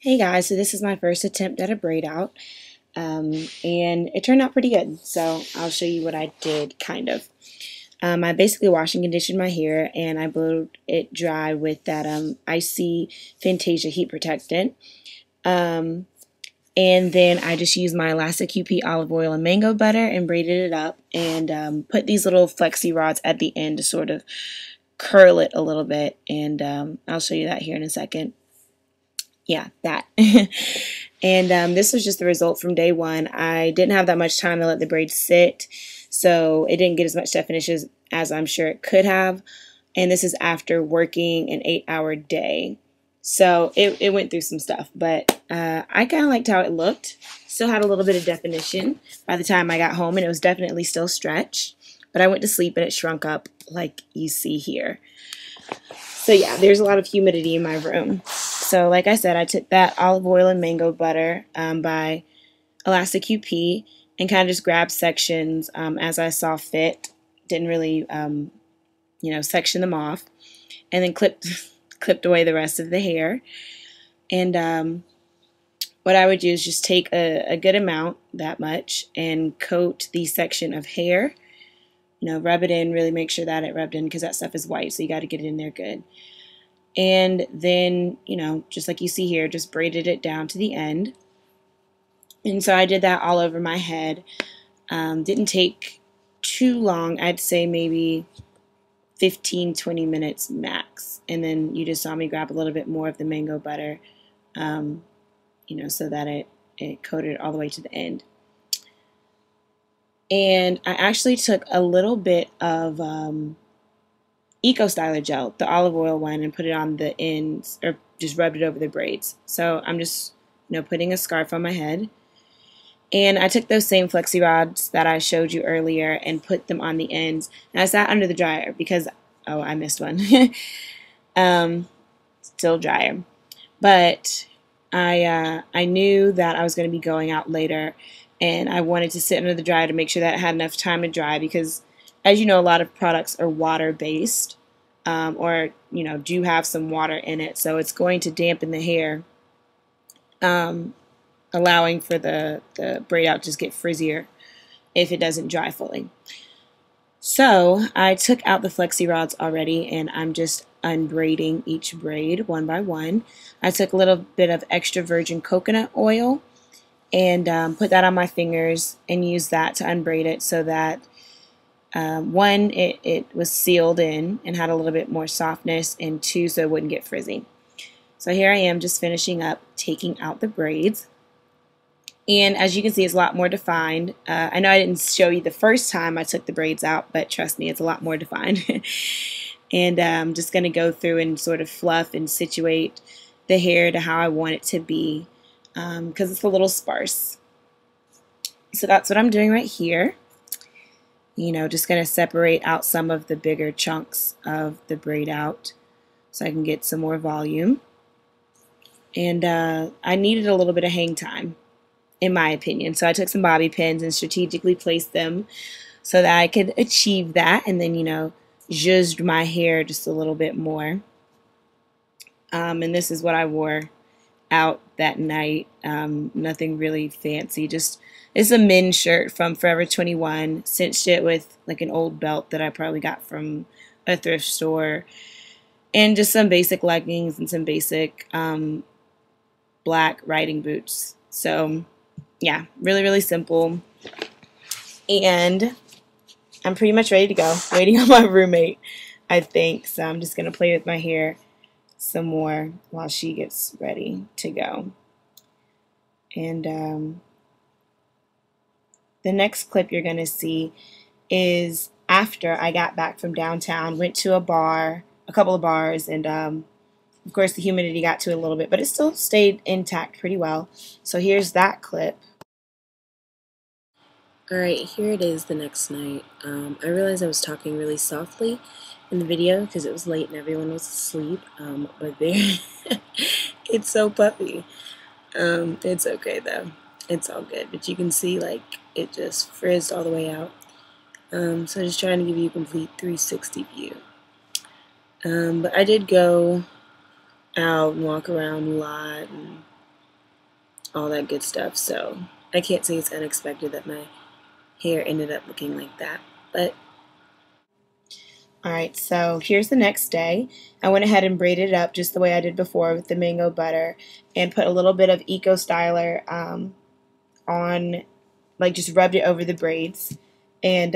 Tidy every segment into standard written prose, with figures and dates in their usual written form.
Hey guys, so this is my first attempt at a braid out, and it turned out pretty good. So I'll show you what I did, kind of. I basically washed and conditioned my hair, and I blew it dry with that icy Fantasia heat protectant. Um, and then I just used my Elasta QP olive oil and mango butter and braided it up, and put these little Flexi Rods at the end to sort of curl it a little bit. And I'll show you that here in a second. Yeah, that. And this was just the result from day one. I didn't have that much time to let the braid sit, so it didn't get as much definition as I'm sure it could have. And this is after working an 8-hour day. So it went through some stuff, but I kind of liked how it looked. Still had a little bit of definition by the time I got home, and it was definitely still stretched. But I went to sleep and it shrunk up like you see here. So yeah, there's a lot of humidity in my room. So like I said, I took that olive oil and mango butter by Elasta QP and kind of just grabbed sections as I saw fit. Didn't really, section them off, and then clipped away the rest of the hair. And what I would do is just take a good amount, that much, and coat the section of hair. Rub it in, really make sure that it rubbed in because that stuff is white, so you got to get it in there good. And then, just like you see here, just braided it down to the end. And so I did that all over my head. Didn't take too long. I'd say maybe 15-20 minutes max. And then you just saw me grab a little bit more of the mango butter, so that it coated all the way to the end. And I actually took a little bit of Eco Styler gel, the olive oil one, and put it on the ends, or just rubbed it over the braids. So I'm just, putting a scarf on my head. And I took those same Flexi Rods that I showed you earlier and put them on the ends. And I sat under the dryer because, oh, I missed one. Still dryer. But I knew that I was going to be going out later, and I wanted to sit under the dryer to make sure that it had enough time to dry because, as you know, a lot of products are water-based or, do have some water in it. So it's going to dampen the hair, allowing for the braid out to just get frizzier if it doesn't dry fully. So I took out the Flexi Rods already, and I'm just unbraiding each braid one by one. I took a little bit of extra virgin coconut oil and put that on my fingers and used that to unbraid it so that one, it was sealed in and had a little bit more softness, and two, so it wouldn't get frizzy. So here I am just finishing up taking out the braids. And as you can see, it's a lot more defined. I know I didn't show you the first time I took the braids out, but trust me, it's a lot more defined. And I'm just going to go through and sort of fluff and situate the hair to how I want it to be because it's a little sparse. So that's what I'm doing right here. Just going to separate out some of the bigger chunks of the braid out so I can get some more volume. And I needed a little bit of hang time, in my opinion. So I took some bobby pins and strategically placed them so that I could achieve that, and then, zhuzhed my hair just a little bit more. And this is what I wore out that night. Nothing really fancy. Just, it's a men's shirt from Forever 21. Cinched it with like an old belt that I probably got from a thrift store. And just some basic leggings and some basic black riding boots. So yeah, really, really simple. And I'm pretty much ready to go. Waiting on my roommate, I think. So I'm just going to play with my hair some more while she gets ready to go. And the next clip you're going to see is after I got back from downtown, went to a bar, a couple of bars, and of course the humidity got to it a little bit, but it still stayed intact pretty well. So here's that clip. Alright, here it is the next night. I realized I was talking really softly in the video because it was late and everyone was asleep, but there, it's so puffy. It's okay though. It's all good, but you can see like it just frizzed all the way out. So just trying to give you a complete 360 view. But I did go out and walk around a lot and all that good stuff. So I can't say it's unexpected that my hair ended up looking like that. But alright, so here's the next day. I went ahead and braided it up just the way I did before with the mango butter and put a little bit of Eco Styler on, like just rubbed it over the braids and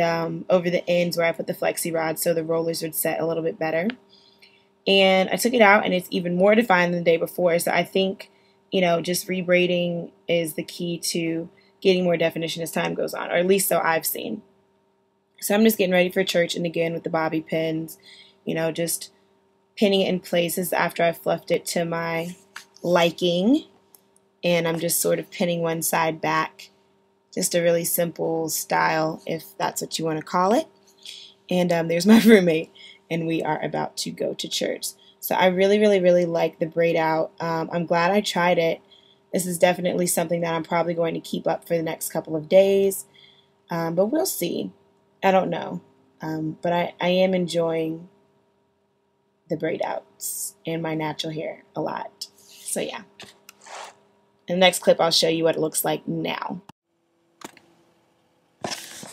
over the ends where I put the Flexi Rods so the rollers would set a little bit better. And I took it out and it's even more defined than the day before. So I think, you know, just rebraiding is the key to getting more definition as time goes on, or at least so I've seen. So I'm just getting ready for church, and again with the bobby pins, you know, just pinning it in places after I've fluffed it to my liking. And I'm just sort of pinning one side back. Just a really simple style, if that's what you want to call it. And there's my roommate, and we are about to go to church. So I really, really, really like the braid out. I'm glad I tried it. This is definitely something that I'm probably going to keep up for the next couple of days. But we'll see. I don't know. But I am enjoying the braid outs and my natural hair a lot. So yeah. In the next clip, I'll show you what it looks like now.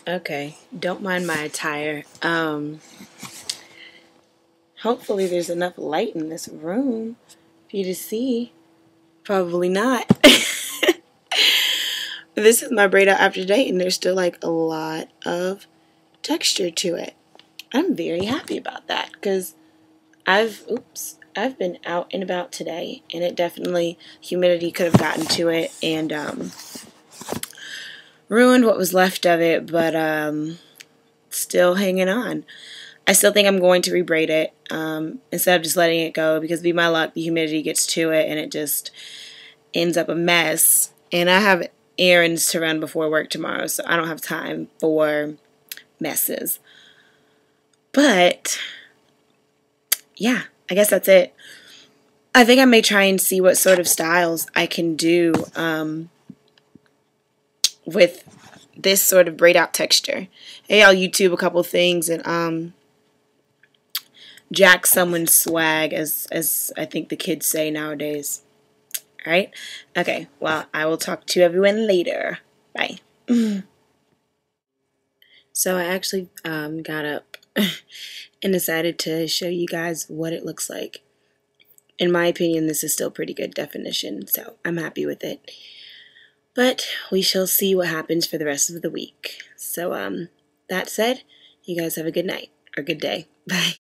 Okay, don't mind my attire. Hopefully there's enough light in this room for you to see. Probably not. This is my braid out after today, and there's still like a lot of texture to it. I'm very happy about that because I've been out and about today, and it definitely, humidity could have gotten to it and ruined what was left of it, but still hanging on. I still think I'm going to rebraid it instead of just letting it go, because be my luck, the humidity gets to it and it just ends up a mess. And I have errands to run before work tomorrow, so I don't have time for messes. But yeah, I guess that's it. I think I may try and see what sort of styles I can do with this sort of braid out texture. Hey, I'll YouTube a couple things and jack someone's swag, as I think the kids say nowadays. Alright? Okay, well, I will talk to everyone later. Bye. So I actually got up and decided to show you guys what it looks like. In my opinion, this is still pretty good definition, so I'm happy with it. But we shall see what happens for the rest of the week. So, that said, you guys have a good night, or good day. Bye.